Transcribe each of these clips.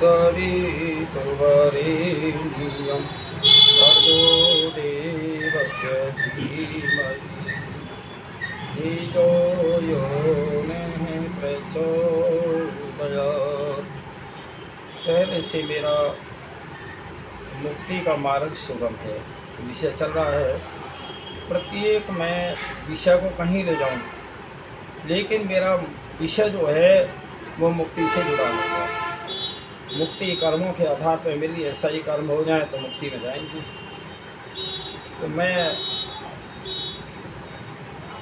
सवितुर्वरेण्यं भर्गो देवस्य धीमहि धियो यो नः प्रचोदयात्। पहले से मेरा मुक्ति का मार्ग सुगम है, विषय चल रहा है। प्रत्येक मैं विषय को कहीं ले जाऊँ, लेकिन मेरा विषय जो है वो मुक्ति से जुड़ा होगा। मुक्ति कर्मों के आधार पर मिली, ऐसा ही कर्म हो जाए तो मुक्ति में जाएंगे। तो मैं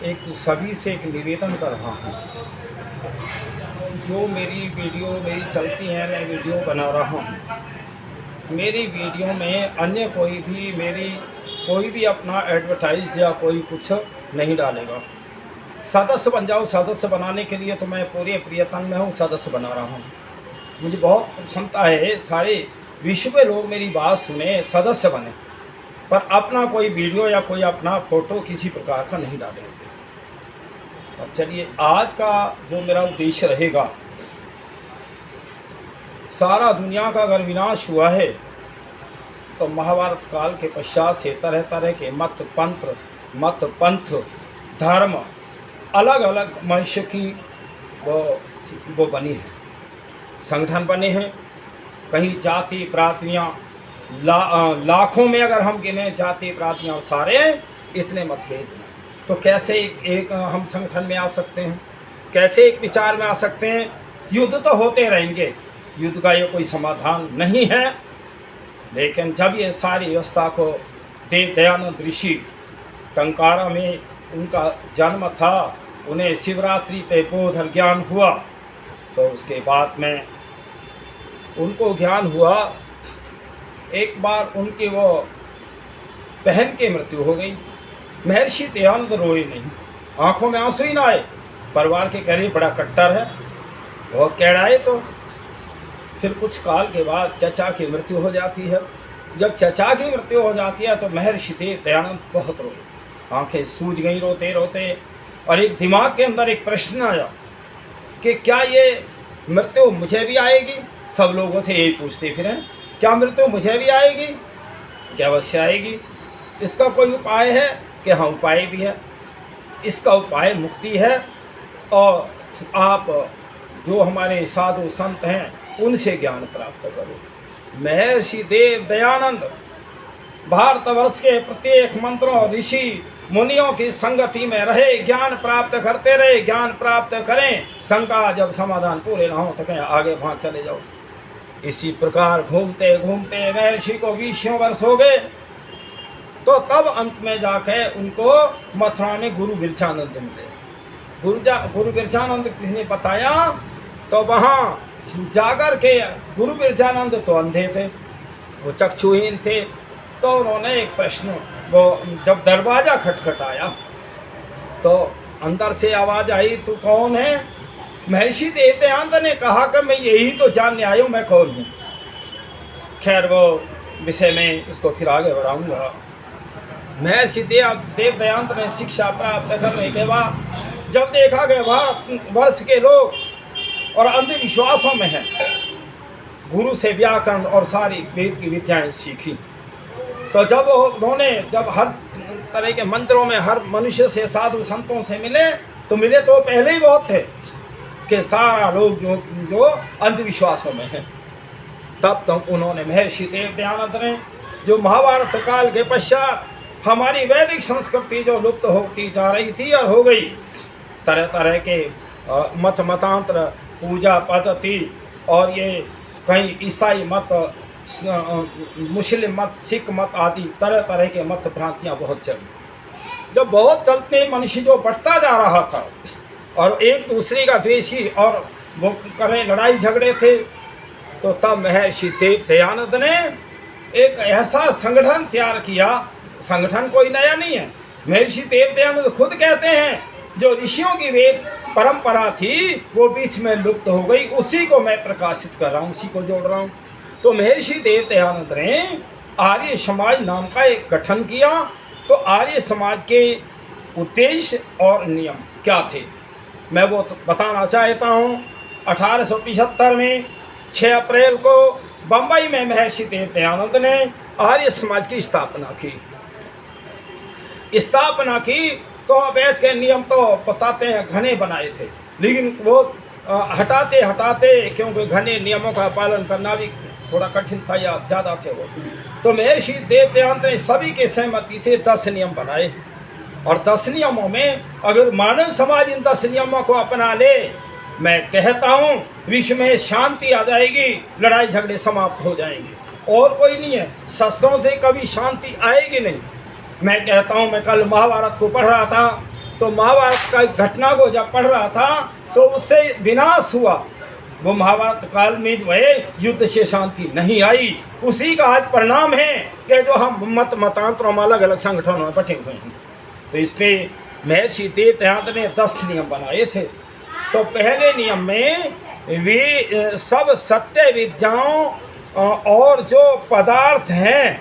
एक सभी से एक निवेदन कर रहा हूँ, जो मेरी वीडियो मेरी चलती है, मैं वीडियो बना रहा हूँ, मेरी वीडियो में अन्य कोई भी अपना एडवर्टाइज या कोई कुछ नहीं डालेगा। सदस्य बन जाओ। सदस्य बनाने के लिए तो मैं पूरे प्रयत्न में हूँ, सदस्य बना रहा हूँ। मुझे बहुत क्षमता है, सारे विश्व के लोग मेरी बात सुने, सदस्य बने, पर अपना कोई वीडियो या कोई अपना फोटो किसी प्रकार का नहीं डालेंगे। अब चलिए, आज का जो मेरा उद्देश्य रहेगा, सारा दुनिया का अगर विनाश हुआ है तो महाभारत काल के पश्चात से तरह तरह के मत पंथ धर्म अलग अलग मनुष्य की वो बनी है, संगठन बने हैं। कहीं जाति प्रांतियाँ लाखों में अगर हम गिने जाति प्रांतियाँ सारे इतने मतभेद हैं, तो कैसे एक हम संगठन में आ सकते हैं, कैसे एक विचार में आ सकते हैं? युद्ध तो होते रहेंगे, युद्ध का ये कोई समाधान नहीं है। लेकिन जब ये सारी व्यवस्था को देव दयानंद ऋषि टंकारा में उनका जन्म था, उन्हें शिवरात्रि पे बोध ज्ञान हुआ, तो उसके बाद में उनको ज्ञान हुआ। एक बार उनकी वो बहन की मृत्यु हो गई। महर्षि दयानंद रोए नहीं, आंखों में आंसू ही ना आए। परिवार के करीब बड़ा कट्टर है, बहुत कहड़ाए। तो फिर कुछ काल के बाद चचा की मृत्यु हो जाती है। जब चचा की मृत्यु हो जाती है तो महर्षि दयानंद बहुत रोए, आंखें सूज गई रोते रोते। और एक दिमाग के अंदर एक प्रश्न आया कि क्या ये मृत्यु मुझे भी आएगी? सब लोगों से यही पूछते फिर हैं, क्या मृत्यु मुझे भी आएगी? क्या अवश्य आएगी। इसका कोई उपाय है? कि हाँ, उपाय भी है। इसका उपाय मुक्ति है। और आप जो हमारे साधु संत हैं उनसे ज्ञान प्राप्त करो। महर्षि देव दयानंद भारतवर्ष के प्रत्येक मंत्रों ऋषि मुनियों की संगति में रहे, ज्ञान प्राप्त करते रहे, ज्ञान प्राप्त करें। शंका जब समाधान पूरे ना हो तो कहें आगे वहाँ चले जाओ। इसी प्रकार घूमते घूमते महर्षि को 20 वर्ष हो गए। तो तब अंत में जाके उनको मथुरा में गुरु बिरजानंद मिले। गुरु बिरजानंद किसने बताया? तो वहाँ जाकर के गुरु बिरजानंद तो अंधे थे, वो चक्षुहीन थे। तो उन्होंने एक प्रश्न, वो जब दरवाज़ा खटखटाया तो अंदर से आवाज़ आई, तू कौन है? महर्षि देव दयानंद ने कहा कि मैं यही तो जानने आया हूँ, मैं कौन हूँ। खैर, वो विषय में इसको फिर आगे बढ़ाऊँगा। महर्षि देव दयानंद ने शिक्षा प्राप्त करने के बाद जब देखा कि भारतवर्ष के लोग और अंधविश्वासों में है, गुरु से व्याकरण और सारी वेद की विद्याएं सीखी। तो जब हर तरह के मंदिरों में हर मनुष्य से साधु संतों से मिले तो पहले ही बहुत थे कि सारा लोग जो अंधविश्वासों में है। तब उन्होंने महर्षि देव दयानंद ने, जो महाभारत काल के पश्चात हमारी वैदिक संस्कृति जो लुप्त होती जा रही थी और हो गई, तरह तरह के मतांतर, पूजा पद्धति, और ये कहीं ईसाई मत, मुस्लिम मत, सिख मत आदि तरह तरह के मत भ्रांतियाँ बहुत चली। जब बहुत चलते मनुष्य जो बढ़ता जा रहा था और एक दूसरे का द्वेषी और वो करें लड़ाई झगड़े थे, तो तब महर्षि देव दयानंद ने एक ऐसा संगठन तैयार किया। संगठन कोई नया नहीं है, महर्षि देव दयानंद खुद कहते हैं जो ऋषियों की वेद परंपरा थी वो बीच में लुप्त हो गई, उसी को मैं प्रकाशित कर रहा हूँ, उसी को जोड़ रहा हूँ। तो महर्षि देव दयानंद ने आर्य समाज नाम का एक गठन किया। तो आर्य समाज के उद्देश्य और नियम क्या थे मैं वो बताना चाहता हूँ। 1875 में 6 अप्रैल को बंबई में महर्षि देव दयानंद ने आर्य समाज की स्थापना की। तो बैठ के नियम तो बताते हैं घने बनाए थे, लेकिन वो हटाते क्योंकि घने नियमों का पालन करना भी थोड़ा कठिन था या ज़्यादा थे वो, तो महर्षि देव दयानंद ने सभी के सहमति से 10 नियम बनाए। और 10 नियमों में अगर मानव समाज इन 10 नियमों को अपना ले, मैं कहता हूँ विश्व में शांति आ जाएगी, लड़ाई झगड़े समाप्त हो जाएंगे। और कोई नहीं है, शस्त्रों से कभी शांति आएगी नहीं। मैं कहता हूँ, मैं कल महाभारत को पढ़ रहा था, तो महाभारत का घटना को जब पढ़ रहा था तो उससे विनाश हुआ। वो महाभारत काल में जो है युद्ध से शांति नहीं आई, उसी का आज परिणाम है कि जो हम मतांतरों में अलग अलग संगठनों में बटे हुए हैं। तो इसमें महर्षि देव दयानंद ने 10 नियम बनाए थे। तो पहले नियम में वे सब सत्य विद्याओं और जो पदार्थ हैं,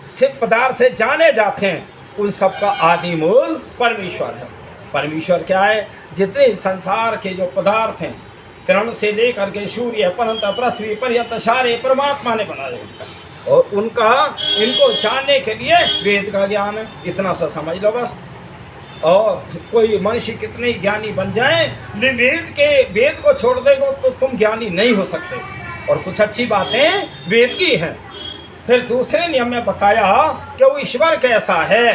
सिर्फ पदार्थ से जाने जाते हैं, उन सब का आदि मूल परमेश्वर है। परमेश्वर क्या है? जितने संसार के जो पदार्थ हैं, तृण से लेकर के सूर्य पर्यंत पृथ्वी पर्यंत सारे परमात्मा ने बनाए, और इनको जानने के लिए वेद का ज्ञान है। इतना सा समझ लो बस। और कोई मनुष्य कितने ज्ञानी बन जाए, वेद को छोड़ देगो तो तुम ज्ञानी नहीं हो सकते। और कुछ अच्छी बातें वेद की हैं। फिर दूसरे नियम में बताया कि वो ईश्वर कैसा है।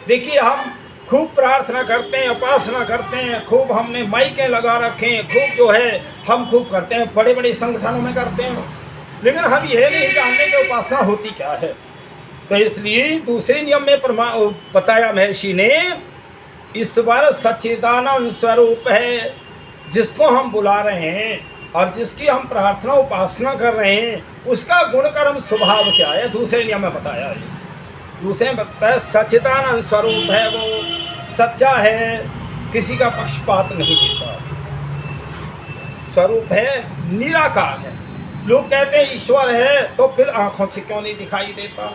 देखिए, हम खूब प्रार्थना करते हैं, उपासना करते हैं, खूब हमने माइकें लगा रखे हैं, खूब जो है हम खूब करते हैं, बड़े बड़े संगठनों में करते हैं, लेकिन हम ये नहीं जानते कि उपासना होती क्या है। तो इसलिए दूसरे नियम में बताया महर्षि ने, ईश्वर सच्चिदानंद स्वरूप है, जिसको हम बुला रहे हैं और जिसकी हम प्रार्थना उपासना कर रहे हैं, उसका गुण कर्म स्वभाव क्या है, दूसरे नियम में बताया है। दूसरे में बताया सच्चिदानंद स्वरूप है, वो सच्चा है, किसी का पक्षपात नहीं देता, स्वरूप है, निराकार है। लोग कहते हैं ईश्वर है, तो फिर आँखों से क्यों नहीं दिखाई देता?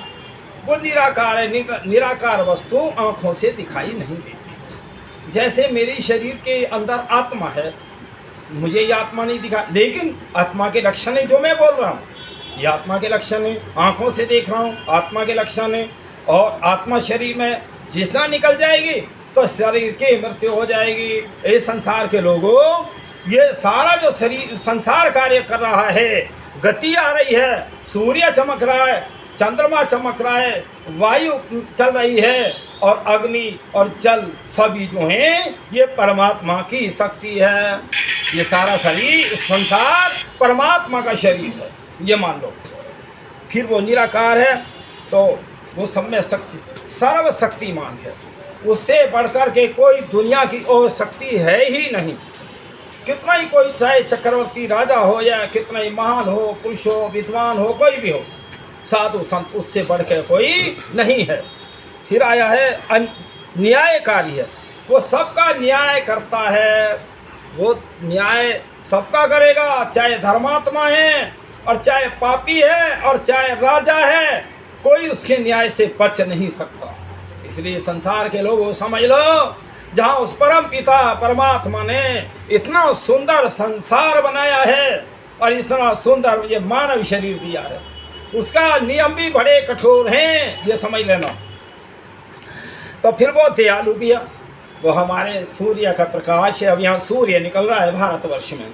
वो निराकार है, निराकार वस्तु आँखों से दिखाई नहीं देती। जैसे मेरे शरीर के अंदर आत्मा है, मुझे ये आत्मा नहीं दिखा, लेकिन आत्मा के लक्षण है जो मैं बोल रहा हूँ, ये आत्मा के लक्षण है, आँखों से देख रहा हूँ, आत्मा के लक्षण है। और आत्मा शरीर में जितना निकल जाएगी तो शरीर की मृत्यु हो जाएगी। ये संसार के लोगों, ये सारा जो शरीर संसार कार्य कर रहा है, गति आ रही है, सूर्य चमक रहा है, चंद्रमा चमक रहा है, वायु चल रही है, और अग्नि और जल सभी जो हैं ये परमात्मा की शक्ति है। ये सारा शरीर संसार परमात्मा का शरीर है, ये मान लो। फिर वो निराकार है, तो वो सब में शक्ति, सर्वशक्तिमान है, उससे बढ़कर के कोई दुनिया की और शक्ति है ही नहीं। कितना ही कोई चाहे चक्रवर्ती राजा हो या कितना ही महान हो, पुरुष हो, विद्वान हो, कोई भी हो, साधु संत, उससे बढ़ के कोई नहीं है। फिर आया है न्यायकारी है, वो सबका न्याय करता है, वो न्याय सबका करेगा, चाहे धर्मात्मा है और चाहे पापी है और चाहे राजा है, कोई उसके न्याय से बच नहीं सकता। इसलिए संसार के लोगों समझ लो, जहाँ उस परम पिता परमात्मा ने इतना सुंदर संसार बनाया है और इतना सुंदर ये मानव शरीर दिया है, उसका नियम भी बड़े कठोर हैं, ये समझ लेना। तो फिर वो दयालु भी है, वो हमारे सूर्य का प्रकाश है। अब यहाँ सूर्य निकल रहा है भारतवर्ष में,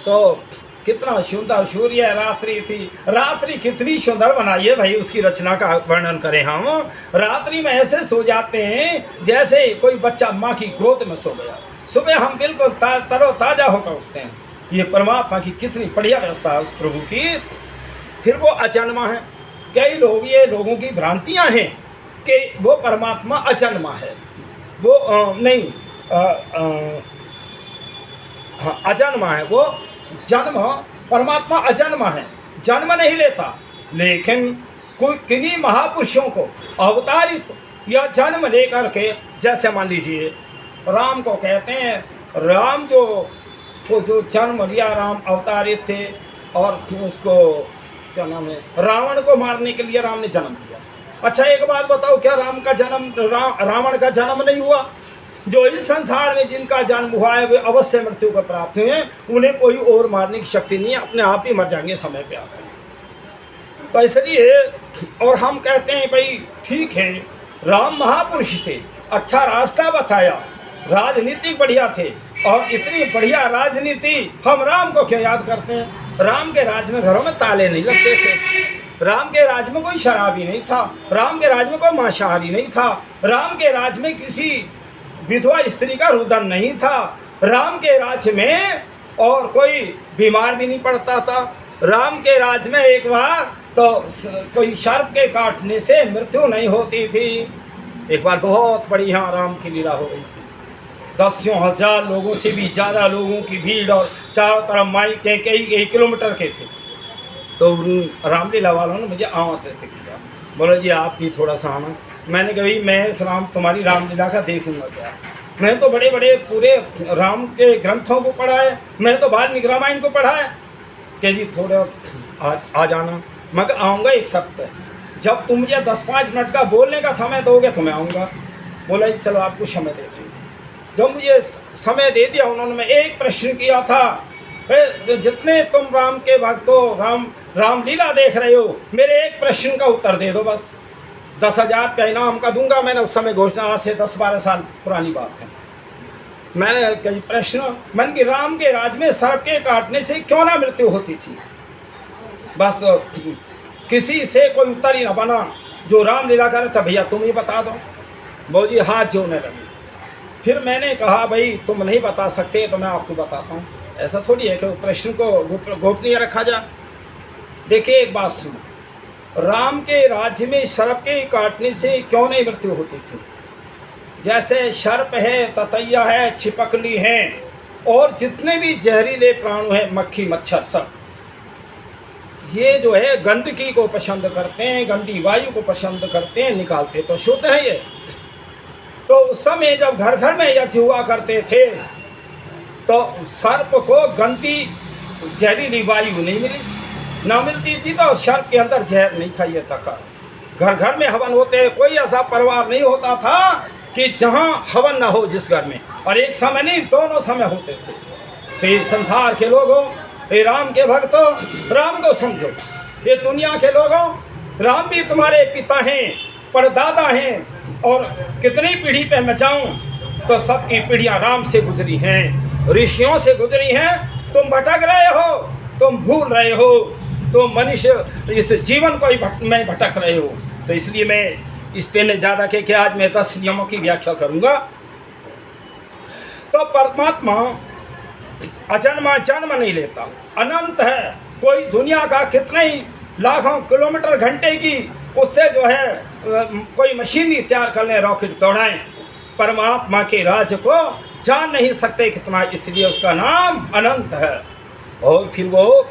तो कितना सुंदर सूर्य, रात्रि थी, रात्रि कितनी सुंदर बनाई है भाई, उसकी रचना का वर्णन करें हम। रात्रि में ऐसे सो जाते हैं जैसे कोई बच्चा माँ की गोद में सो गया, सुबह हम बिल्कुल तरोताजा होकर उठते हैं। ये परमात्मा की कितनी बढ़िया व्यवस्था है उस प्रभु की। फिर वो अजन्मा है। कई लोग, ये लोगों की भ्रांतियाँ हैं कि वो परमात्मा अजन्मा है, वो हाँ अजन्मा है, वो जन्म, परमात्मा अजन्मा है, जन्म नहीं लेता, लेकिन कोई किन्हीं महापुरुषों को अवतारित या जन्म लेकर के, जैसे मान लीजिए राम को कहते हैं, राम जो जन्म लिया, राम अवतारित थे, और उसको क्या नाम है, रावण को मारने के लिए राम ने जन्म लिया। अच्छा एक बात बताओ, क्या राम का जन्म रावण का जन्म नहीं हुआ? जो इस संसार में जिनका जन्म हुआ है वे अवश्य मृत्यु को प्राप्त हुए हैं, उन्हें कोई और मारने की शक्ति नहीं है, अपने आप ही मर जाएंगे समय पे आकर। तो इसलिए और हम कहते हैं भाई ठीक है, राम महापुरुष थे, अच्छा रास्ता बताया, राजनीतिक बढ़िया थे, और इतनी बढ़िया राजनीति हम राम को क्यों याद करते हैं? राम के राज में घरों में ताले नहीं लगते थे, राम के राज में कोई शराबी नहीं था, राम के राज में कोई मांसाहारी नहीं था, राम के राज में किसी विधवा स्त्री का रुदन नहीं था, राम के राज में और कोई बीमार भी नहीं पड़ता था, राम के राज में एक बार तो कोई सर्प के काटने से मृत्यु नहीं होती थी। एक बार बहुत बड़ी यहाँ राम की लीला हो रही थी, 10,000 लोगों से भी ज़्यादा लोगों की भीड़, और चारों तरफ माई के कई किलोमीटर के थे। तो रामलीला वालों ने मुझे आमंत्रित किया, बोलो जी आप भी थोड़ा सा आना। मैंने कहा भाई मैं इस तुम्हारी रामलीला का देखूंगा क्या, मैं तो बड़े बड़े पूरे राम के ग्रंथों को पढ़ा है, मैं तो वाल्मीकि रामायण को पढ़ा है, कि जी थोड़ा आ जाना। मैं आऊँगा एक शर्त पे, जब तुम मुझे 10-5 मिनट का बोलने का समय दोगे तो मैं आऊँगा। बोला जी चलो आपको समय दे देंगे। जब मुझे समय दे दिया उन्होंने, मैं एक प्रश्न किया था, जितने तुम राम के भक्त हो, रामलीला देख रहे हो, मेरे एक प्रश्न का उत्तर दे दो बस, 10,000 रुपया इनाम का दूंगा। मैंने उस समय घोषणा, आज से 10-12 साल पुरानी बात है। मैंने कई प्रश्न, मन की राम के राज में सर्प के काटने से क्यों ना मृत्यु होती थी, बस किसी से कोई उत्तर ही ना बना। जो रामलीला कर रहा था, भैया तुम ही बता दो। वो जी हाथ जोड़ने लगे। फिर मैंने कहा भाई तुम नहीं बता सकते तो मैं आपको बताता हूँ, ऐसा थोड़ी है कि प्रश्न को गोपनीय रखा जाए। देखिए एक बात सुनो, राम के राज्य में सर्प के काटने से क्यों नहीं मृत्यु होती थी? जैसे सर्प है, ततैया है, छिपकली है, और जितने भी जहरीले प्राणु हैं, मक्खी मच्छर, सब ये जो है गंदगी को पसंद करते हैं, गंदी वायु को पसंद करते हैं, निकालते तो शुद्ध है ये। तो उस समय जब घर घर में यज्ञ हुआ करते थे तो सर्प को गंदी जहरीली वायु नहीं मिली, ना मिलती थी, तो सर्प के अंदर जहर नहीं था। ये तक घर घर में हवन होते, कोई ऐसा परिवार नहीं होता था कि जहाँ हवन ना हो जिस घर में, और एक समय नहीं दोनों समय होते थे। तो ये संसार के लोगों, ये राम के भक्तों, राम को समझो। ये दुनिया के लोगों, राम भी तुम्हारे पिता हैं, परदादा हैं, और कितनी पीढ़ी पे मैं जाऊँ तो सबकी पीढ़ियाँ राम से गुजरी हैं, ऋषियों से गुजरी हैं। तुम भटक रहे हो, तुम भूल रहे हो, तुम मनुष्य इस जीवन को ही में भटक रहे हो। तो इसलिए मैं इस पे ने ज़्यादा के आज मैं 10 नियमों की व्याख्या करूँगा। तो परमात्मा अजन्मा जन्म नहीं लेता, अनंत है। कोई दुनिया का कितने ही लाखों किलोमीटर घंटे की उससे जो है कोई मशीन ही तैयार कर ले, रॉकेट दौड़ाएं, परमात्मा के राज को जान नहीं सकते कितना, इसलिए उसका नाम अनंत है। और फिर वो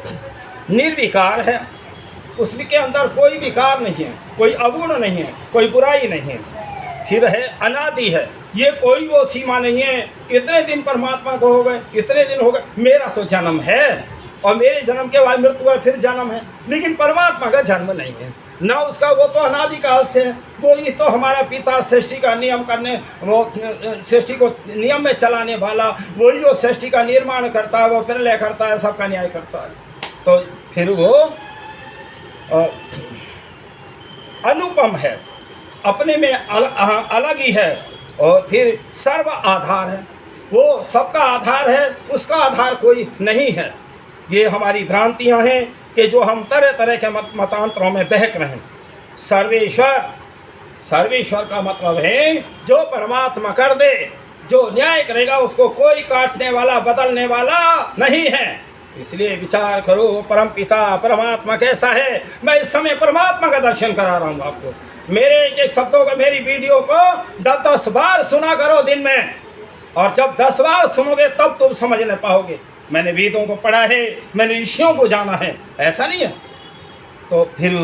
निर्विकार है, उसके अंदर कोई विकार नहीं है, कोई अगुण नहीं है, कोई बुराई नहीं है। फिर है अनादि है, ये कोई वो सीमा नहीं है, इतने दिन परमात्मा को हो गए, इतने दिन हो गए। मेरा तो जन्म है और मेरे जन्म के बाद मृत्यु है, फिर जन्म है, लेकिन परमात्मा का जन्म नहीं है ना उसका। वो तो अनादिकाल से है, वो ही तो हमारा पिता, सृष्टि का नियम करने, वो सृष्टि को नियम में चलाने वाला, वही जो सृष्टि का निर्माण करता है, वो प्रलय करता है, सबका न्याय करता है। तो फिर वो अनुपम है, अपने में अलग ही है, और फिर सर्व आधार है, वो सबका आधार है, उसका आधार कोई नहीं है। ये हमारी भ्रांतियां हैं कि जो हम तरह तरह के मतांतरों में बहक रहे हैं। सर्वेश्वर, सर्वेश्वर का मतलब है जो परमात्मा कर दे, जो न्याय करेगा, उसको कोई काटने वाला, बदलने वाला नहीं है। इसलिए विचार करो परम पिता परमात्मा कैसा है। मैं इस समय परमात्मा का दर्शन करा रहा हूँ आपको। मेरे एक एक शब्दों को, मेरी वीडियो को 10-10 बार सुना करो दिन में, और जब 10 बार सुनोगे तब तुम समझ नहीं पाओगे। मैंने वेदों को पढ़ा है, मैंने ऋषियों को जाना है, ऐसा नहीं है। तो फिर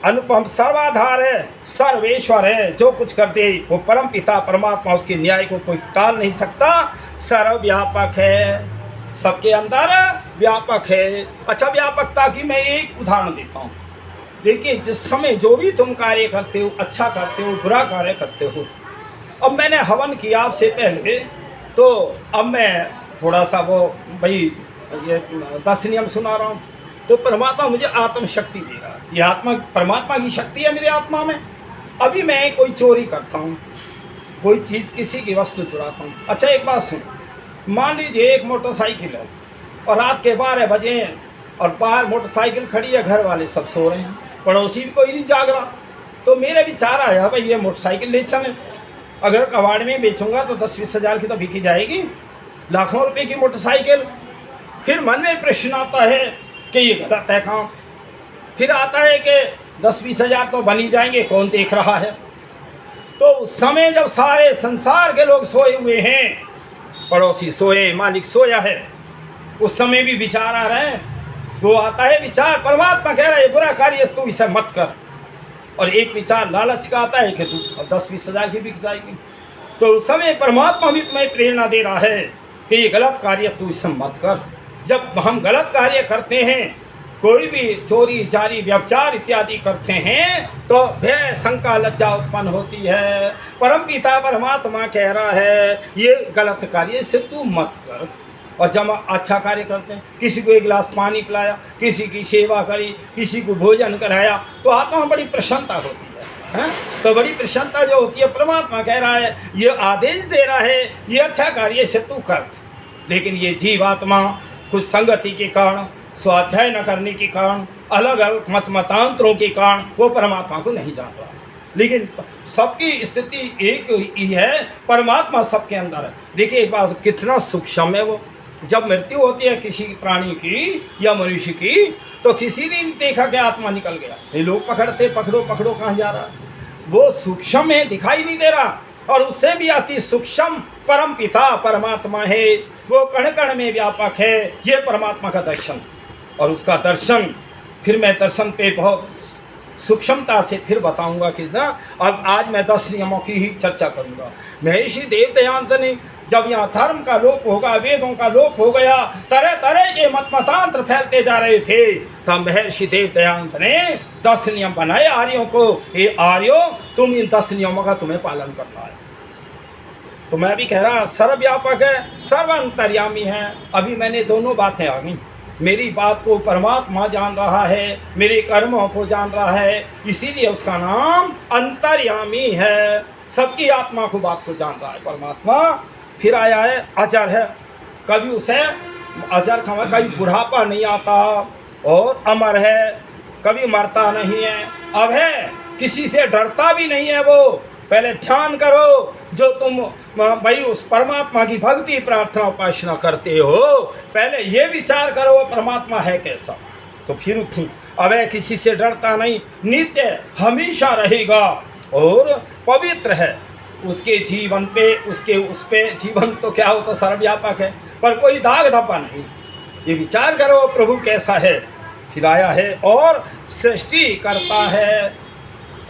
अनुपम सर्वाधार है, सर्वेश्वर है, जो कुछ कर दे वो परम पिता परमात्मा, उसके न्याय को कोई टाल नहीं सकता। सर्वव्यापक है, सबके अंदर व्यापक है। अच्छा, व्यापकता की मैं एक उदाहरण देता हूँ। देखिए, जिस समय जो भी तुम कार्य करते हो, अच्छा करते हो, बुरा कार्य करते हो, अब मैंने हवन किया आपसे पहले, तो अब मैं थोड़ा सा वो भाई ये 10 नियम सुना रहा हूँ। तो परमात्मा मुझे आत्म शक्ति दे रहा है, ये आत्मा परमात्मा की शक्ति है मेरे आत्मा में। अभी मैं कोई चोरी करता हूँ, कोई चीज़ किसी की वस्तु चुराता हूँ। अच्छा एक बात सुन, मान लीजिए एक मोटरसाइकिल है और रात के 12 बजे हैं और बाहर मोटरसाइकिल खड़ी है, घर वाले सब सो रहे हैं, पड़ोसी भी कोई नहीं जाग रहा। तो मेरे विचार आया भाई ये मोटरसाइकिल ले चलें, अगर कबाड़ में बेचूंगा तो 10-20 हज़ार की तो बिकी जाएगी, लाखों रुपए की मोटरसाइकिल। फिर मन में प्रश्न आता है कि ये गलत है काम। फिर आता है कि 10-20 हज़ार तो बन ही जाएंगे, कौन देख रहा है। तो उस समय जब सारे संसार के लोग सोए हुए हैं, पड़ोसी सोए, मालिक सोया है, उस समय भी विचार आ रहे हैं। वो आता है विचार, परमात्मा कह रहा है ये बुरा कार्य तू इसे मत कर। और एक विचार लालच का आता है कि तू 10-20 हज़ार की बिक जाएगी। तो उस समय परमात्मा भी तुम्हें प्रेरणा दे रहा है कि ये गलत कार्य तू इसे मत कर। जब हम गलत कार्य करते हैं, कोई भी चोरी जारी व्यभिचार इत्यादि करते हैं, तो भय शंका लज्जा उत्पन्न होती है। परम पिता परमात्मा कह रहा है ये गलत कार्य इसे तू मत कर। और जब हम अच्छा कार्य करते हैं, किसी को एक गिलास पानी पिलाया, किसी की सेवा करी, किसी को भोजन कराया, तो आत्मा में बड़ी प्रसन्नता होती है। तो बड़ी प्रसन्नता जो होती है, परमात्मा कह रहा है ये आदेश दे रहा है ये अच्छा कार्य से तू कर। लेकिन ये जीवात्मा कुछ संगति के कारण, स्वाध्याय न करने के कारण, अलग अलग मतांतरों के कारण वो परमात्मा को नहीं जान रहा। लेकिन सबकी स्थिति एक ही है, परमात्मा सबके अंदर है। देखिए एक बात कितना सूक्ष्म है वो। जब मृत्यु होती है किसी प्राणी की या मनुष्य की, तो किसी ने देखा कि आत्मा निकल गया, ये लोग पकड़ते पकड़ो पकड़ो कहाँ जा रहा, वो सूक्ष्म है, दिखाई नहीं दे रहा। और उससे भी अति सूक्ष्म परम पिता परमात्मा है, वो कण कण में व्यापक है। ये परमात्मा का दर्शन, और उसका दर्शन फिर मैं दर्शन पे बहुत सूक्ष्मता से फिर बताऊंगा कि ना। अब आज मैं 10 नियमों की ही चर्चा करूंगा। महर्षि देवदयानंद ने जब यहाँ धर्म का लोप होगा, वेदों का लोप हो गया, तरह तरह के मतमतांत्र फैलते जा रहे थे, तब महर्षि देवदयानंद ने 10 नियम बनाए आर्यों को। ये आर्यों, तुम इन 10 नियमों का तुम्हें पालन करना है। तो मैं भी कह रहा सर्वव्यापक है, सर्वांतर्यामी है। अभी मैंने दोनों बातें आ गई। मेरी बात को परमात्मा जान रहा है, मेरे कर्मों को जान रहा है, इसीलिए उसका नाम अंतर्यामी है। सबकी आत्मा को बात को जान रहा है परमात्मा। फिर आया है अजर है, कभी उसे अजर का कभी बुढ़ापा नहीं आता, और अमर है, कभी मरता नहीं है, अब है किसी से डरता भी नहीं है वो। पहले ध्यान करो, जो तुम भाई उस परमात्मा की भक्ति प्रार्थना उपासना करते हो, पहले ये विचार करो वो परमात्मा है कैसा, तो फिर उठूं। अब है किसी से डरता नहीं, नित्य हमेशा रहेगा और पवित्र है। उसके जीवन पे, उसके उस पे जीवन तो क्या होता सर्वव्यापक है, पर कोई दाग धब्बा नहीं। ये विचार करो प्रभु कैसा है। फिर आया है और सृष्टि करता है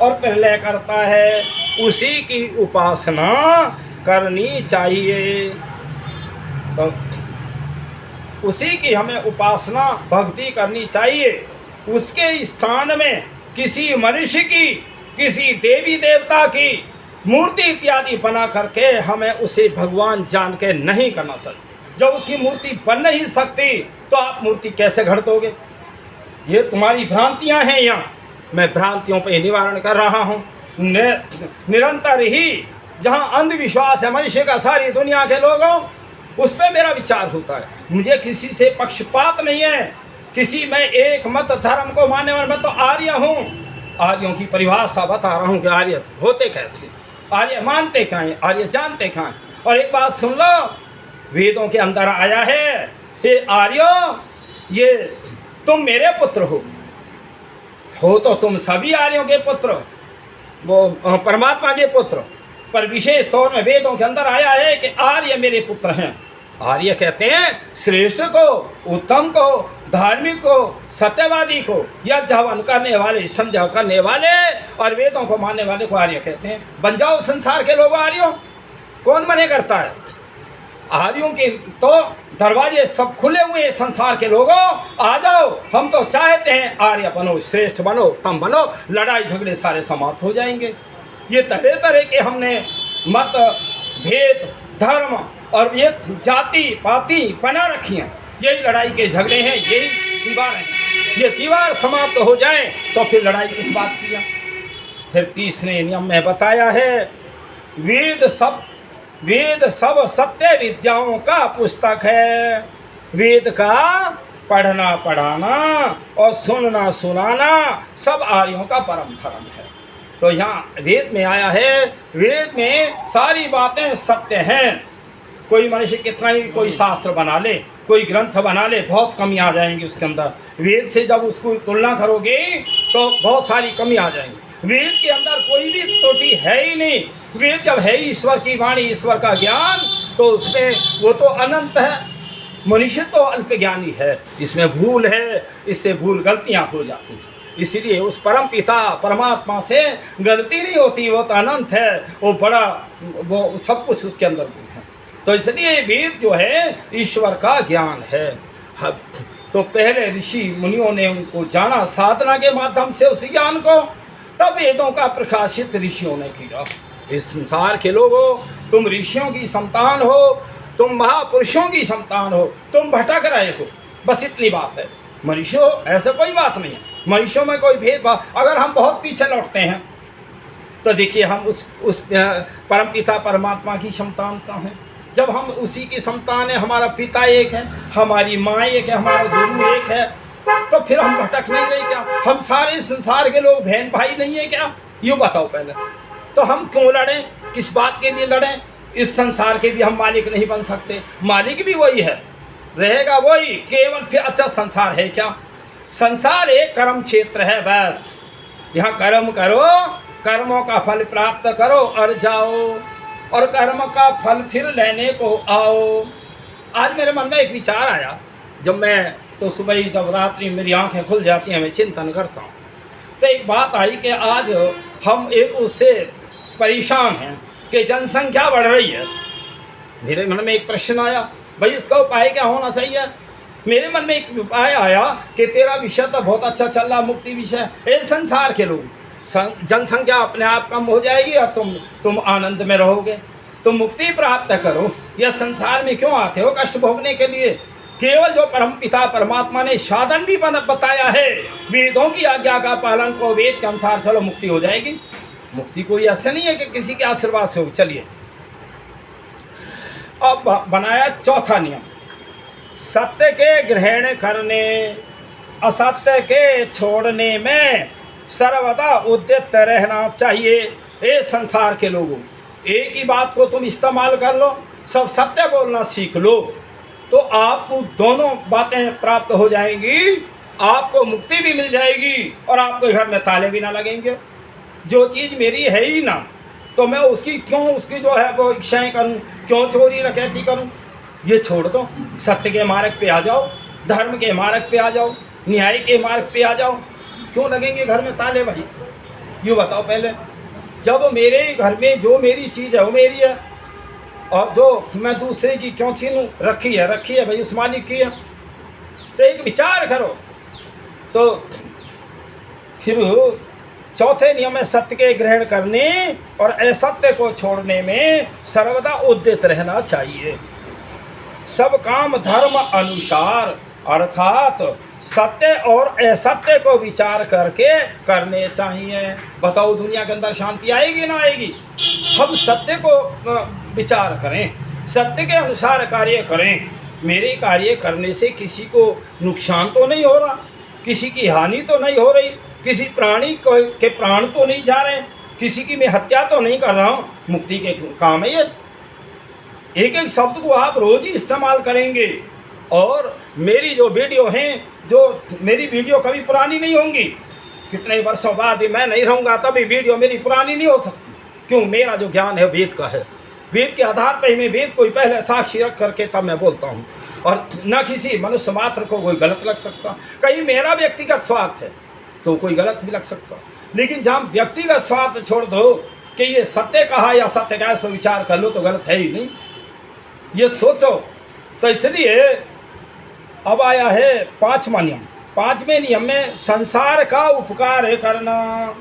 और प्रलय करता है, उसी की उपासना करनी चाहिए। तो उसी की हमें उपासना भक्ति करनी चाहिए। उसके स्थान में किसी मनुष्य की, किसी देवी देवता की मूर्ति इत्यादि बना करके हमें उसे भगवान जान के नहीं करना चाहिए। जब उसकी मूर्ति बन नहीं सकती तो आप मूर्ति कैसे घड़ दोगे? ये तुम्हारी भ्रांतियां हैं। यहाँ मैं भ्रांतियों पे निवारण कर रहा हूँ। निरंतर ही जहाँ अंधविश्वास है मनुष्य का, सारी दुनिया के लोगों, उस पर मेरा विचार होता है। मुझे किसी से पक्षपात नहीं है, किसी मैं एक मत धर्म को मानने वाला, मैं तो आर्य हूँ। आर्यों की परिभाषा बता रहा हूँ कि आर्य होते कैसे, आर्य मानते क्या हैं, आर्य जानते क्या हैं। और एक बात सुन लो, वेदों के अंदर आया है, हे आर्यों, ये तुम मेरे पुत्र हो तो तुम सभी आर्यों के पुत्र, वो परमात्मा के पुत्र। पर विशेष तौर में वेदों के अंदर आया है कि आर्य मेरे पुत्र हैं। आर्य कहते हैं श्रेष्ठ को, उत्तम को, धार्मिक को, सत्यवादी को, यज्ञ हवन करने वाले, संध्या करने वाले और वेदों को मानने वाले को आर्य कहते हैं। बन जाओ संसार के लोग आर्यों। कौन मने करता है? आर्यों के तो दरवाजे सब खुले हुए हैं। संसार के लोगों आ जाओ, हम तो चाहते हैं आर्य बनो, श्रेष्ठ बनो, तुम बनो, लड़ाई झगड़े सारे समाप्त हो जाएंगे। ये तरह तरह के हमने मत भेद धर्म और ये जाति पाति बना रखी हैं। यही लड़ाई के झगड़े हैं, यही दीवार हैं। ये दीवार समाप्त हो जाए तो फिर लड़ाई किस बात की है। फिर तीसरे नियम में बताया है, वेद सब सत्य विद्याओं का पुस्तक है। वेद का पढ़ना पढ़ाना और सुनना सुनाना सब आर्यों का परम धर्म है। तो यहाँ वेद में आया है, वेद में सारी बातें सत्य हैं। कोई मनुष्य कितना ही कोई शास्त्र बना ले, कोई ग्रंथ बना ले, बहुत कमी आ जाएंगी उसके अंदर। वेद से जब उसको तुलना करोगे तो बहुत सारी कमी आ जाएंगी। वेद के अंदर कोई भी त्रुटि है ही नहीं। वेद जब है ईश्वर की वाणी, ईश्वर का ज्ञान, तो उसमें वो तो अनंत है। मनुष्य तो अल्प ज्ञानी है, इसमें भूल है, इससे भूल गलतियां हो जाती हैं। इसलिए उस परम पिता परमात्मा से गलती नहीं होती, वो तो अनंत है, वो बड़ा, वो सब कुछ उसके अंदर है। तो इसलिए वेद जो है ईश्वर का ज्ञान है। तो पहले ऋषि मुनियों ने उनको जाना साधना के माध्यम से उस ज्ञान को, तब वेदों का प्रकाशित ऋषियों ने किया। इस संसार के लोगों, तुम ऋषियों की संतान हो, तुम महापुरुषों की संतान हो, तुम भटक रहे हो, बस इतनी बात है। मनुष्य हो ऐसा कोई बात नहीं है, मनुष्यों में कोई भेदभाव। अगर हम बहुत पीछे लौटते हैं तो देखिए हम उस परम पिता परमात्मा की संतान का हैं। जब हम उसी की संतान है, हमारा पिता एक है, हमारी माँ एक है, हमारा गुरु एक है, तो फिर हम भटक नहीं रहे क्या? हम सारे संसार के लोग बहन भाई नहीं है क्या? यूँ बताओ पहले। तो हम क्यों लड़ें? किस बात के लिए लड़ें? इस संसार के भी हम मालिक नहीं बन सकते। मालिक भी वही है, रहेगा वही, केवल फिर अच्छा संसार है क्या? संसार एक कर्म क्षेत्र है बस। यहाँ कर्म करो, कर्मों का फल प्राप्त करो और जाओ, और कर्म का फल फिर लेने को आओ। आज मेरे मन में एक विचार आया, जब मैं तो सुबह ही जब रात्रि मेरी आंखें खुल जाती हैं, मैं चिंतन करता हूँ, तो एक बात आई कि आज हम एक उससे परेशान हैं कि जनसंख्या बढ़ रही है। मेरे मन में एक प्रश्न आया, भाई इसका उपाय क्या होना चाहिए? मेरे मन में एक उपाय आया कि तेरा विषय तो बहुत अच्छा चल रहा, मुक्ति विषय। ये संसार के लोग, जनसंख्या अपने आप कम हो जाएगी और तुम आनंद में रहोगे, तुम मुक्ति प्राप्त करो। यह संसार में क्यों आते हो? कष्ट भोगने के लिए। केवल जो परम पिता परमात्मा ने साधन भी बताया है, वेदों की आज्ञा का पालन को, वेद के अनुसार चलो मुक्ति हो जाएगी। मुक्ति कोई ऐसा नहीं है कि किसी के आशीर्वाद से हो। चलिए अब बनाया चौथा नियम, सत्य के ग्रहण करने, असत्य के छोड़ने में सर्वदा उद्यत रहना चाहिए। ये संसार के लोगों, एक ही बात को तुम इस्तेमाल कर लो, सब सत्य बोलना सीख लो, तो आपको दोनों बातें प्राप्त हो जाएंगी। आपको मुक्ति भी मिल जाएगी और आपके घर में ताले भी ना लगेंगे। जो चीज़ मेरी है ही ना, तो मैं उसकी जो है वो इच्छाएं करूं, क्यों चोरी डकैती करूं? ये छोड़ दो, सत्य के मार्ग पे आ जाओ, धर्म के मार्ग पे आ जाओ, न्याय के मार्ग पे आ जाओ। क्यों लगेंगे घर में ताले भाई? यूँ बताओ पहले। जब मेरे घर में जो मेरी चीज़ है वो मेरी है, और जो मैं दूसरे की क्यों छीनूं? रखी है भाई, उस मालिक की है। तो एक विचार करो। तो फिर चौथे नियम में सत्य के ग्रहण करने और असत्य को छोड़ने में सर्वदा उद्यत रहना चाहिए। सब काम धर्म अनुसार, अर्थात सत्य और असत्य को विचार करके करने चाहिए। बताओ दुनिया के अंदर शांति आएगी ना आएगी? हम सत्य को विचार करें, सत्य के अनुसार कार्य करें। मेरे कार्य करने से किसी को नुकसान तो नहीं हो रहा, किसी की हानि तो नहीं हो रही, किसी प्राणी के प्राण तो नहीं जा रहे, किसी की मैं हत्या तो नहीं कर रहा हूँ। मुक्ति के काम है ये। एक एक शब्द को आप रोज ही इस्तेमाल करेंगे। और मेरी जो वीडियो हैं, जो मेरी वीडियो कभी पुरानी नहीं होंगी। कितने वर्षों बाद भी मैं नहीं रहूँगा तभी वीडियो मेरी पुरानी नहीं हो सकती। क्यों? मेरा जो ज्ञान है वेद का है, वेद के आधार पर ही मैं वेद को ही पहले साक्षी रख करके तब मैं बोलता हूँ। और न किसी मनुष्य मात्र को कोई गलत लग सकता। कहीं मेरा व्यक्तिगत स्वार्थ है तो कोई गलत भी लग सकता, लेकिन जहाँ व्यक्तिगत स्वार्थ छोड़ दो कि ये सत्य कहा या सत्य का, इस पर विचार कर लो तो गलत है ही नहीं, ये सोचो। तो इसलिए अब आया है पांचवा नियम। पांचवें नियम में संसार का उपकार करना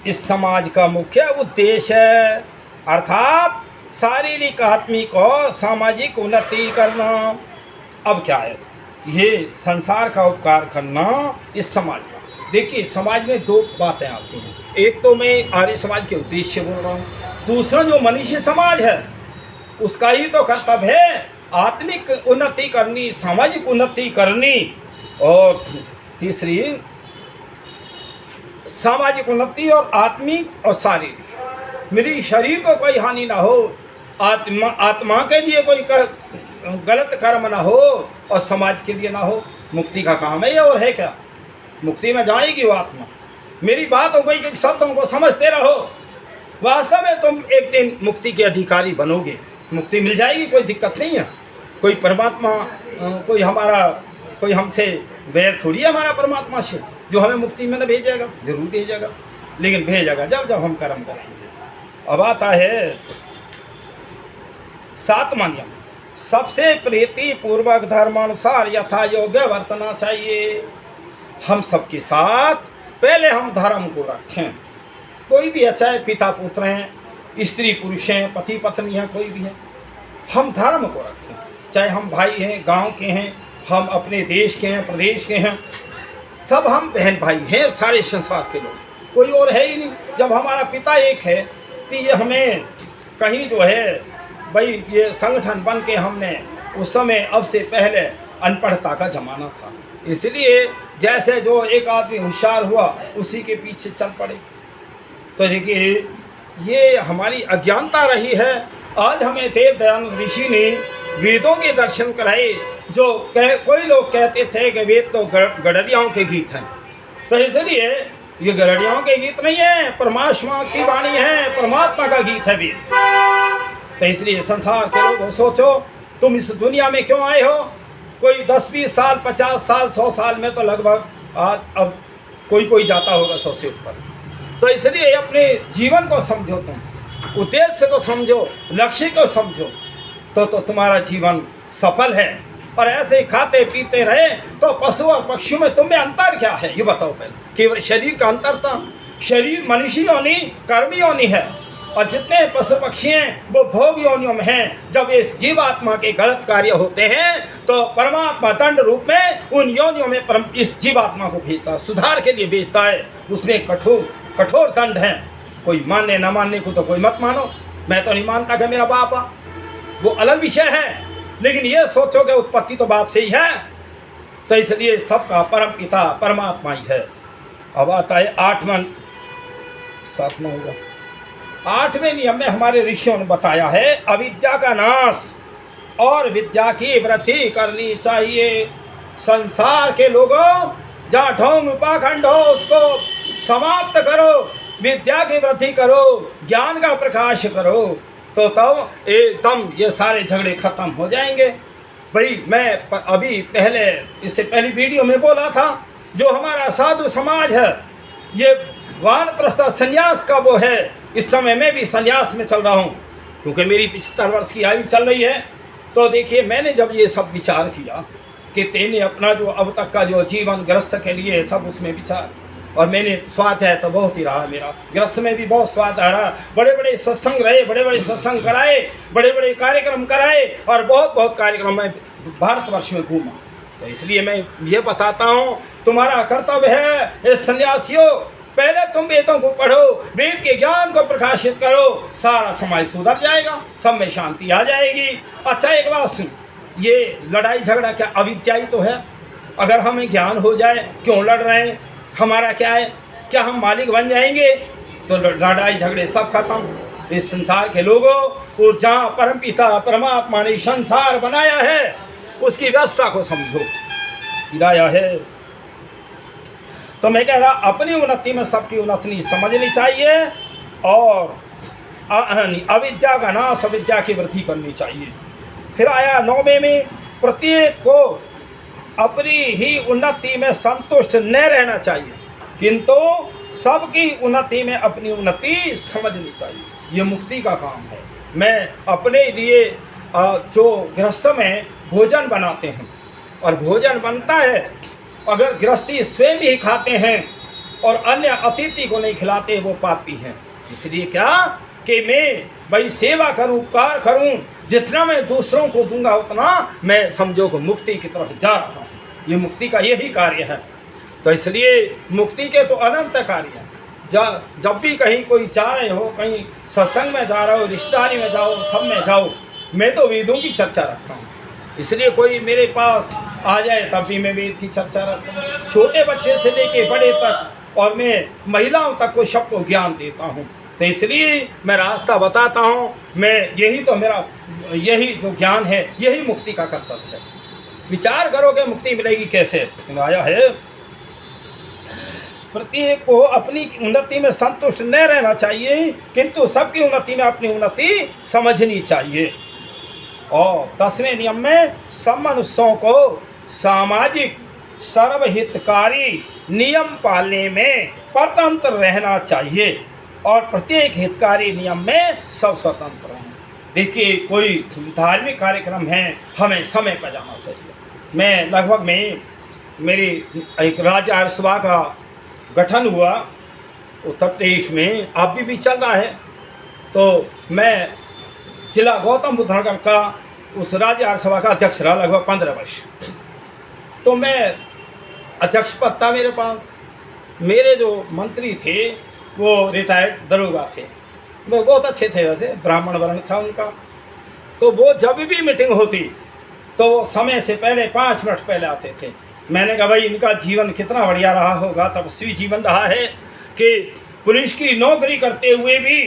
इस समाज का मुख्य उद्देश्य है। अर्थात शारीरिक, आत्मिक और सामाजिक उन्नति करना। अब क्या है, ये संसार का उपकार करना इस समाज का। देखिए, समाज में दो बातें आती हैं। एक तो मैं आर्य समाज के उद्देश्य बोल रहा हूँ, दूसरा जो मनुष्य समाज है उसका ही तो कर्तव्य है आत्मिक उन्नति करनी, सामाजिक उन्नति करनी, और तीसरी सामाजिक उन्नति और आत्मिक और शारीरिक। मेरी शरीर को कोई हानि ना हो, आत्मा के लिए कोई गलत कर्म ना हो और समाज के लिए ना हो। मुक्ति का काम है ये, और है क्या? मुक्ति में जाएगी वो आत्मा। मेरी बातों को, एक शब्दों को समझते रहो, वास्तव में तुम एक दिन मुक्ति के अधिकारी बनोगे। मुक्ति मिल जाएगी, कोई दिक्कत नहीं है। कोई परमात्मा, कोई हमसे वैर थोड़ी है हमारा परमात्मा से, जो हमें मुक्ति में न भेजेगा। जरूर भेजेगा, लेकिन भेजेगा जब हम कर्म करेंगे। अब आता है 7वां नियम, सबसे प्रीति पूर्वक धर्मानुसार यथा योग्य वर्तना चाहिए। हम सबके साथ पहले हम धर्म को रखें। कोई भी है, चाहे पिता पुत्र हैं, स्त्री पुरुष हैं, पति पत्नी हैं, कोई भी है, हम धर्म को रखें। चाहे हम भाई हैं, गांव के हैं, हम अपने देश के हैं, प्रदेश के हैं, सब हम बहन भाई हैं, सारे संसार के लोग, कोई और है ही नहीं। जब हमारा पिता एक है तो ये हमें कहीं जो है भाई, ये संगठन बन के हमने उस समय, अब से पहले अनपढ़ता का ज़माना था, इसलिए जैसे जो एक आदमी होशियार हुआ उसी के पीछे चल पड़े। तो देखिए, ये हमारी अज्ञानता रही है। आज हमें देव दयानंद ऋषि ने वेदों के दर्शन कराए। जो कोई लोग कहते थे कि वेद तो गडरियाओं के गीत हैं, तो इसलिए ये गडरियाओं के गीत नहीं है, परमात्मा की वाणी है, परमात्मा का गीत है वेद। तो इसलिए संसार के लोगों, सोचो तुम इस दुनिया में क्यों आए हो। कोई 10-20 साल, 50 साल, 100 साल में तो लगभग आज अब कोई जाता होगा 100 से ऊपर। तो इसलिए अपने जीवन को समझो, तुम उद्देश्य को समझो, लक्ष्य को समझो, तो तुम्हारा जीवन सफल है। और ऐसे खाते पीते रहे तो पशु और पक्षियों में तुम्हें अंतर क्या है, ये बताओ पहले। केवल शरीर का अंतर था। शरीर मनुष्य योनि, कर्म योनि है, और जितने पशु पक्षी हैं वो भोग योनियों में हैं। जब इस जीवात्मा के गलत कार्य होते हैं तो परमात्मा दंड रूप में उन योनियों में इस जीवात्मा को भेजता है, सुधार के लिए भेजता है। उसमें कठोर दंड है। कोई मानने ना मानने को तो कोई मत मानो, मैं तो नहीं मानता कि मेरा बाप है, वो अलग विषय है, लेकिन ये सोचो कि उत्पत्ति तो बाप से ही है। तो इसलिए सबका परम पिता परमात्मा ही है। अब आता है 7वां होगा। 8वें नियम में हमारे ऋषियों ने बताया है, अविद्या का नाश और विद्या की वृद्धि करनी चाहिए। संसार के लोगों, जहाँ ढोंग पाखंड हो उसको समाप्त करो, विद्या की वृद्धि करो, ज्ञान का प्रकाश करो, तो तब एकदम ये सारे झगड़े खत्म हो जाएंगे। भाई, मैं अभी पहले, इससे पहली वीडियो में बोला था, जो हमारा साधु समाज है ये वानप्रस्थ संन्यास का वो है। इस समय मैं भी संन्यास में चल रहा हूँ, क्योंकि मेरी 75 वर्ष की आयु चल रही है। तो देखिए, मैंने जब ये सब विचार किया कि तेने अपना जो अब तक का जो जीवन गृहस्थ के लिए सब उसमें विचार, और मैंने स्वाद है तो बहुत ही रहा मेरा, गृहस्थ में भी बहुत स्वाद आ रहा। बड़े बड़े सत्संग रहे, बड़े बड़े सत्संग कराए, बड़े बड़े कार्यक्रम कराए, और बहुत कार्यक्रम में भारतवर्ष में घूमा। तो इसलिए मैं ये बताता हूँ, तुम्हारा कर्तव्य है सन्यासियों, पहले तुम वेदों को पढ़ो, वेद के ज्ञान को प्रकाशित करो, सारा समाज सुधर जाएगा, सब में शांति आ जाएगी। अच्छा, एक बात सुन, ये लड़ाई झगड़ा क्या अविद्या ही तो है। अगर हमें ज्ञान हो जाए, क्यों लड़ रहे हैं? हमारा क्या है? क्या हम मालिक बन जाएंगे? तो लड़ाई झगड़े सब खत्म। इस संसार के लोगों, वो जहाँ परमपिता परमात्मा ने संसार बनाया है उसकी व्यवस्था को समझो, गिराया है। तो मैं कह रहा, अपनी उन्नति में सबकी उन्नति समझनी चाहिए, और अविद्या का नाश, अविद्या की वृद्धि करनी चाहिए। फिर आया 9वें में, प्रत्येक को अपनी ही उन्नति में संतुष्ट न रहना चाहिए, किंतु सबकी उन्नति में अपनी उन्नति समझनी चाहिए। ये मुक्ति का काम है। मैं अपने लिए जो गृहस्थ में भोजन बनाते हैं, और भोजन बनता है, अगर गृहस्थी स्वयं ही खाते हैं और अन्य अतिथि को नहीं खिलाते, वो पापी हैं। इसलिए क्या, कि मैं भाई सेवा करूं, उपकार करूं, जितना मैं दूसरों को दूंगा उतना मैं समझो को मुक्ति की तरफ जा रहा हूँ। ये मुक्ति का यही कार्य है। तो इसलिए मुक्ति के तो अनंत कार्य हैं। जब भी कहीं कोई जा रहे हो, कहीं सत्संग में जा रहे हो, रिश्तेदारी में जाओ, सब में जाओ, मैं तो वेदों की चर्चा रखता हूँ। इसलिए कोई मेरे पास आ जाए तब भी मैं वेद की चर्चा रखता हूँ, छोटे बच्चे से लेके बड़े तक, और मैं महिलाओं तक को सबको ज्ञान देता हूँ। तो इसलिए मैं रास्ता बताता हूँ। मैं यही तो मेरा यही जो ज्ञान है, यही मुक्ति का कर्तव्य है। विचार करोगे मुक्ति मिलेगी कैसे? आया है, प्रत्येक को अपनी उन्नति में संतुष्ट न रहना चाहिए, किंतु सबकी उन्नति में अपनी उन्नति समझनी चाहिए। और 10वें नियम में सब मनुष्यों को सामाजिक सर्वहितकारी नियम पालने में परतंत्र रहना चाहिए, और प्रत्येक हितकारी नियम में सब स्वतंत्र रहें। देखिए, कोई धार्मिक कार्यक्रम है, हमें समय पर जाना चाहिए। मैं लगभग में मेरी एक राज्य आर्य सभा का गठन हुआ उत्तर प्रदेश में, आप भी चल रहा है। तो मैं जिला गौतम बुद्ध नगर का उस राज्य आर्य सभा का अध्यक्ष रहा लगभग 15 वर्ष। तो मैं अध्यक्ष पद था मेरे पास। मेरे जो मंत्री थे वो रिटायर्ड दरोगा थे, वो बहुत अच्छे थे, वैसे ब्राह्मण वर्ण था उनका। तो वो जब भी मीटिंग होती तो वो समय से पहले 5 मिनट पहले आते थे। मैंने कहा भाई इनका जीवन कितना बढ़िया रहा होगा, तपस्वी जीवन रहा है कि पुलिस की नौकरी करते हुए भी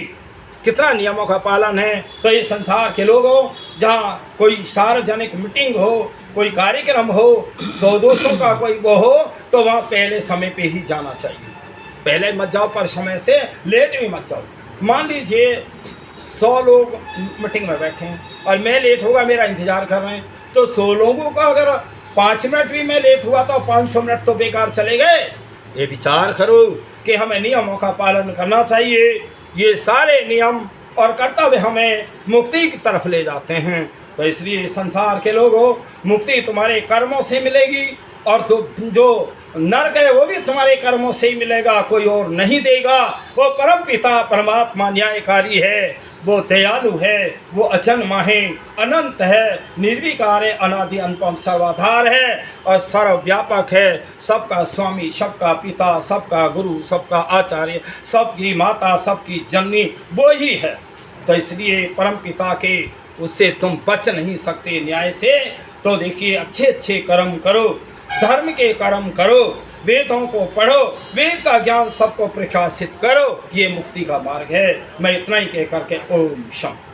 कितना नियमों का पालन है। तो ये संसार के लोगों, जहाँ कोई सार्वजनिक मीटिंग हो, कोई कार्यक्रम हो, 100-200 का कोई वो हो, तो वहाँ पहले समय पे ही जाना चाहिए। पहले मत जाओ, पर समय से लेट भी मत जाओ। मान लीजिए 100 लोग मीटिंग में बैठे हैं और मैं लेट होगा, मेरा इंतज़ार कर रहे हैं, तो 100 लोगों का अगर 5 मिनट भी मैं लेट हुआ तो 500 मिनट तो बेकार चले गए। ये विचार करो कि हमें नियमों का पालन करना चाहिए। ये सारे नियम और कर्तव्य हमें मुक्ति की तरफ ले जाते हैं। तो इसलिए संसार के लोगों, मुक्ति तुम्हारे कर्मों से मिलेगी, और जो नरक है वो भी तुम्हारे कर्मों से ही मिलेगा, कोई और नहीं देगा। वो परम पिता परमात्मा न्यायकारी है, वो दयालु है, वो अजन्मा है, अनंत है, निर्विकार है, अनादि अनुपम सर्वाधार है और सर्वव्यापक है, सबका स्वामी, सबका पिता, सबका गुरु, सबका आचार्य, सबकी माता, सबकी जननी वो ही है। तो इसलिए परम पिता के उससे तुम बच नहीं सकते न्याय से। तो देखिए, अच्छे अच्छे कर्म करो, धर्म के कर्म करो, वेदों को पढ़ो, वेद का ज्ञान सबको प्रकाशित करो, ये मुक्ति का मार्ग है। मैं इतना ही कह करके ओम शांति।